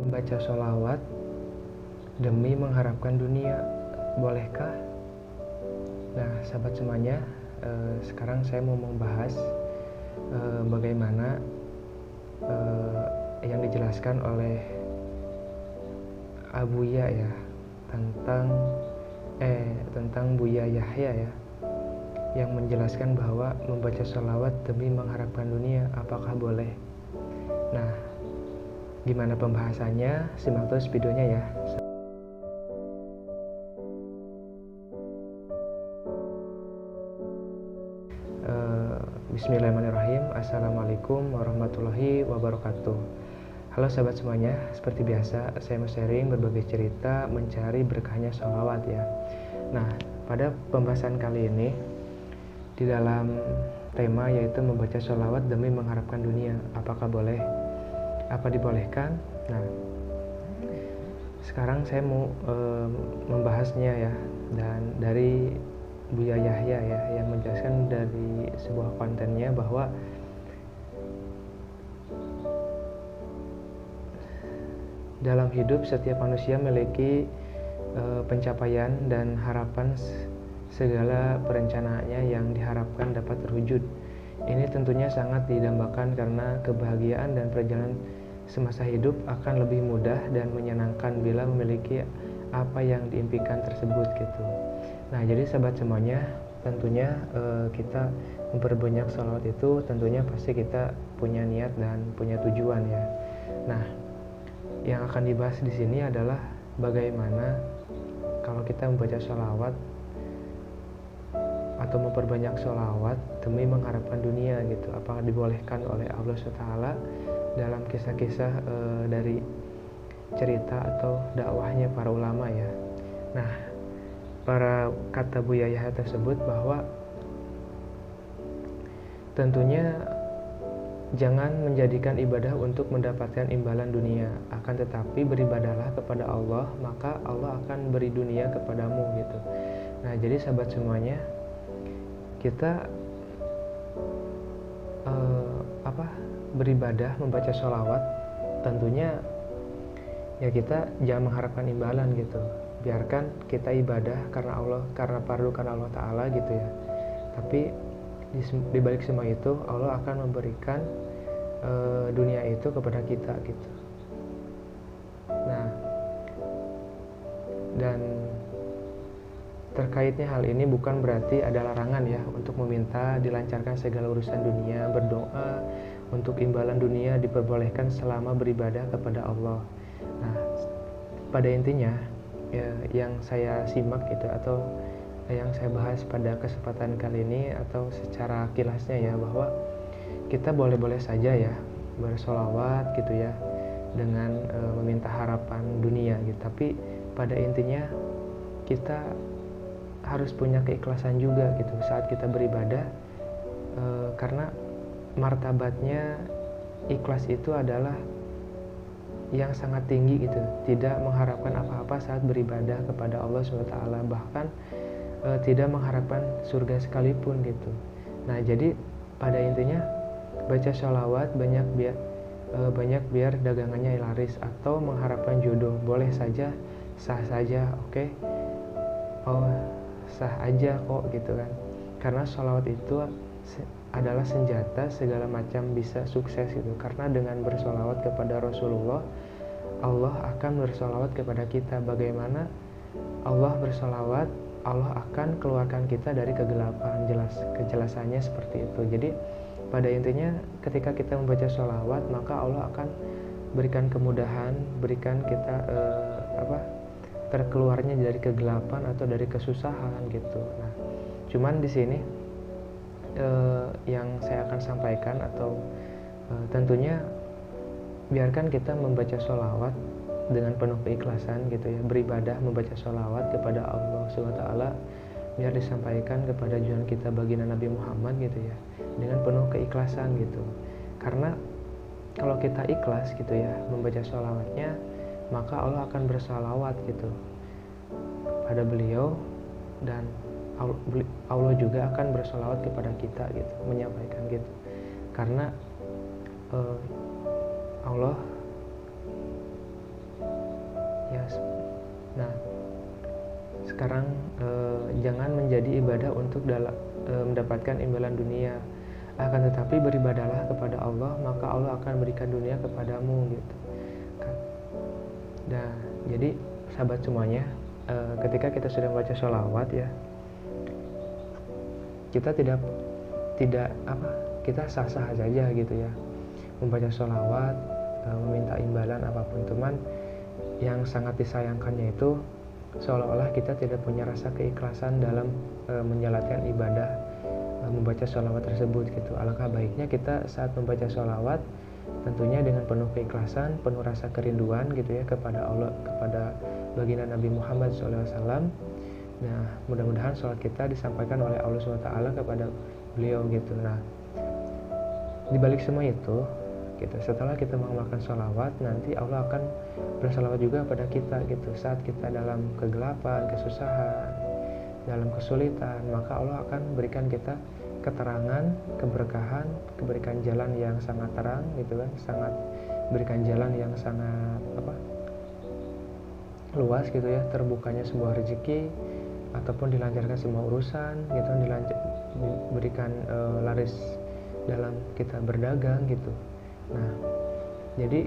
Membaca sholawat demi mengharapkan dunia, bolehkah? Nah, sahabat semuanya, sekarang saya mau membahas bagaimana yang dijelaskan oleh Abuya ya tentang Buya Yahya ya, yang menjelaskan bahwa membaca sholawat demi mengharapkan dunia apakah boleh. Nah, gimana pembahasannya? Simak terus videonya ya. Bismillahirrahmanirrahim. Assalamualaikum warahmatullahi wabarakatuh. Halo sahabat semuanya, seperti biasa saya mau sharing berbagai cerita mencari berkahnya sholawat ya. Nah, pada pembahasan kali ini di dalam tema yaitu membaca sholawat demi mengharapkan dunia, apakah boleh? Apa dibolehkan? Nah, sekarang saya mau membahasnya ya, dan dari Buya Yahya ya, yang menjelaskan dari sebuah kontennya bahwa dalam hidup setiap manusia memiliki pencapaian dan harapan, segala perencanaannya yang diharapkan dapat terwujud. Ini tentunya sangat didambakan karena kebahagiaan dan perjalanan semasa hidup akan lebih mudah dan menyenangkan bila memiliki apa yang diimpikan tersebut gitu. Nah, jadi sahabat semuanya, tentunya kita memperbanyak sholawat itu tentunya pasti kita punya niat dan punya tujuan ya. Nah, yang akan dibahas di sini adalah bagaimana kalau kita membaca sholawat atau memperbanyak sholawat demi mengharapkan dunia gitu, apakah dibolehkan oleh Allah SWT dalam kisah-kisah dari cerita atau dakwahnya para ulama ya. Nah, para kata Buya Yahya tersebut bahwa tentunya jangan menjadikan ibadah untuk mendapatkan imbalan dunia, akan tetapi beribadahlah kepada Allah, maka Allah akan beri dunia kepadamu gitu. Nah, jadi sahabat semuanya, kita beribadah, membaca sholawat, tentunya ya kita jangan mengharapkan imbalan gitu. Biarkan kita ibadah karena Allah, karena fardu karena Allah Ta'ala gitu ya. Tapi di balik semua itu Allah akan memberikan dunia itu kepada kita gitu. Nah, dan terkaitnya hal ini bukan berarti ada larangan ya untuk meminta dilancarkan segala urusan dunia. Berdoa untuk imbalan dunia diperbolehkan selama beribadah kepada Allah. Nah, pada intinya ya, yang saya simak itu atau yang saya bahas pada kesempatan kali ini atau secara kilasnya ya, bahwa kita boleh-boleh saja ya bersolawat gitu ya dengan meminta harapan dunia gitu, tapi pada intinya kita harus punya keikhlasan juga gitu saat kita beribadah, karena martabatnya ikhlas itu adalah yang sangat tinggi gitu, tidak mengharapkan apa-apa saat beribadah kepada Allah SWT, bahkan tidak mengharapkan surga sekalipun gitu. Nah, jadi pada intinya baca sholawat banyak biar dagangannya laris, atau mengharapkan jodoh boleh saja, sah saja, oke. Oh, sah aja kok gitu kan, karena sholawat itu adalah senjata segala macam bisa sukses gitu. Karena dengan bersolawat kepada Rasulullah, Allah akan bersolawat kepada kita. Bagaimana Allah bersolawat, Allah akan keluarkan kita dari kegelapan. Kejelasannya seperti itu. Jadi pada intinya ketika kita membaca sholawat, maka Allah akan berikan kemudahan, berikan kita terkeluarnya dari kegelapan atau dari kesusahan gitu. Nah, cuman di sini yang saya akan sampaikan atau tentunya biarkan kita membaca sholawat dengan penuh keikhlasan gitu ya, beribadah membaca sholawat kepada Allah SWT, biar disampaikan kepada junjungan kita baginda Nabi Muhammad gitu ya, dengan penuh keikhlasan gitu. Karena kalau kita ikhlas gitu ya membaca sholawatnya, maka Allah akan bersalawat gitu pada beliau, dan Allah juga akan bersolawat kepada kita gitu, menyampaikan gitu. Karena Allah ya. Nah, sekarang jangan menjadi ibadah untuk mendapatkan imbalan dunia, akan tetapi beribadahlah kepada Allah, maka Allah akan berikan dunia kepadamu gitu kan. Nah, jadi sahabat semuanya, ketika kita sudah membaca sholawat ya, kita kita sah-sah saja gitu ya membaca sholawat, meminta imbalan apapun. Cuman yang sangat disayangkannya itu seolah-olah kita tidak punya rasa keikhlasan dalam menjalankan ibadah membaca sholawat tersebut gitu. Alangkah baiknya kita saat membaca sholawat tentunya dengan penuh keikhlasan, penuh rasa kerinduan gitu ya kepada Allah, kepada baginda Nabi Muhammad SAW. Nah, mudah-mudahan sholat kita disampaikan oleh Allah SWT kepada beliau gitu. Nah, dibalik semua itu gitu, setelah kita mengamalkan sholawat, nanti Allah akan bersalawat juga pada kita gitu. Saat kita dalam kegelapan, kesusahan, dalam kesulitan, maka Allah akan berikan kita keterangan, keberkahan, berikan jalan yang sangat terang gitu kan, berikan jalan yang sangat luas gitu ya, terbukanya sebuah rezeki ataupun dilancarkan semua urusan gitu, diberikan laris dalam kita berdagang gitu. Nah, jadi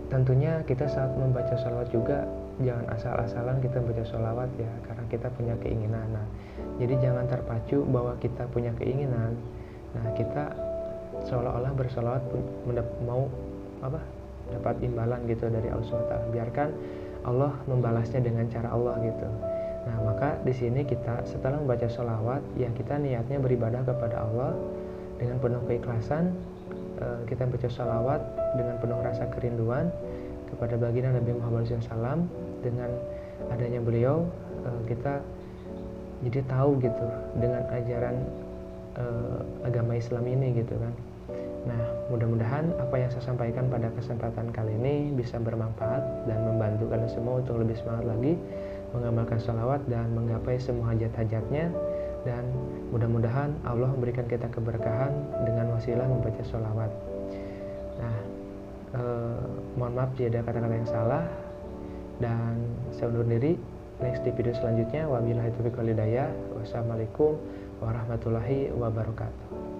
tentunya kita saat membaca sholawat juga jangan asal-asalan kita membaca sholawat ya, karena kita punya keinginan. Nah, jadi jangan terpacu bahwa kita punya keinginan. Nah, kita seolah-olah bersolawat mau dapat imbalan gitu dari Allah SWT. Biarkan Allah membalasnya dengan cara Allah gitu. Nah, maka di sini kita setelah membaca sholawat ya, kita niatnya beribadah kepada Allah dengan penuh keikhlasan. Kita baca sholawat dengan penuh rasa kerinduan kepada baginda Nabi Muhammad SAW. Dengan adanya beliau, kita jadi tahu gitu dengan ajaran agama Islam ini gitu kan. Nah, mudah-mudahan apa yang saya sampaikan pada kesempatan kali ini bisa bermanfaat dan membantu kalian semua untuk lebih semangat lagi mengamalkan sholawat dan menggapai semua hajat-hajatnya. Dan mudah-mudahan Allah memberikan kita keberkahan dengan wasilah membaca sholawat. Nah, mohon maaf jika ada kata-kata yang salah, dan saya undur diri. Next di video selanjutnya. Wabillahi taufiq wal hidayah. Wassalamualaikum warahmatullahi wabarakatuh.